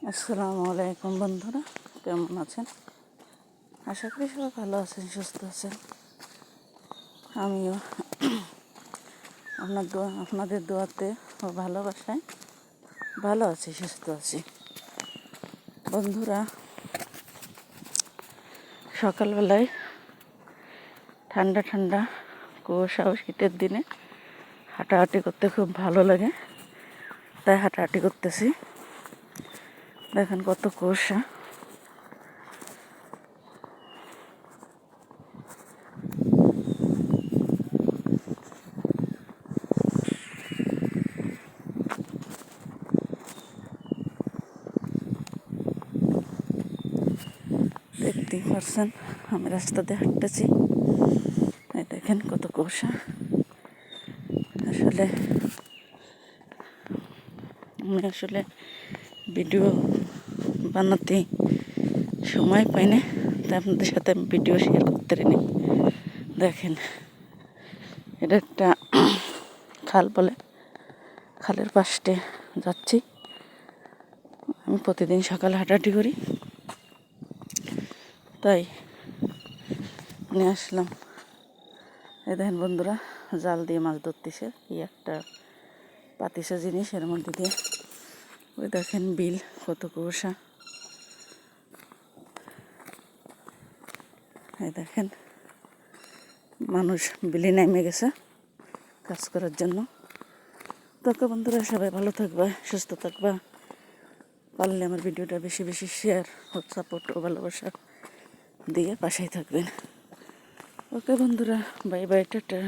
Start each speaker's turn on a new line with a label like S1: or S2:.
S1: আসসালামু আলাইকুম বন্ধুরা, কেমন আছেন? আশা করি সবাই ভালো আছেন, সুস্থ আছেন। আমিও আপনাদের দোয়াতে ও ভালোবাসায় ভালো আছি, সুস্থ আছি। বন্ধুরা, সকালবেলায় ঠান্ডা ঠান্ডা কুয়াশা ও শীতের দিনে হাঁটাহাঁটি করতে খুব ভালো লাগে, তাই হাঁটাহাঁটি করতেছি। দেখেন কত কুয়াশা। দেখতেই পারছেন, আমি রাস্তা দিয়ে হাঁটতেছি। এই দেখেন কত কুয়াশা। আসলে ভিডিও বানাতে সময় পাই না, তাই আপনাদের সাথে আমি ভিডিও শেয়ার করতে পারিনি। দেখেন, এটা একটা খাল বলে, খালের পাশে যাচ্ছি। আমি প্রতিদিন সকালে হাঁটাহাঁটি করি, তাই নিয়ে আসলাম। এই দেখেন বন্ধুরা, জাল দিয়ে মাছ ধরতেছে, কি একটা পাতিসা জিনিস, এর মধ্যে দিয়ে। ওই দেখেন বিল, কত কুয়াশা। এই দেখেন মানুষ বিলে নেমে গেছে কাজ করার জন্য। তো বন্ধুরা, সবাই ভালো থাকবা, সুস্থ থাকবা। পারলে আমার ভিডিওটা বেশি বেশি শেয়ার ও সাপোর্ট ও ভালোবাসা দিয়ে পাশেই থাকবেন। ওকে বন্ধুরা, বাই বাই, টাটা।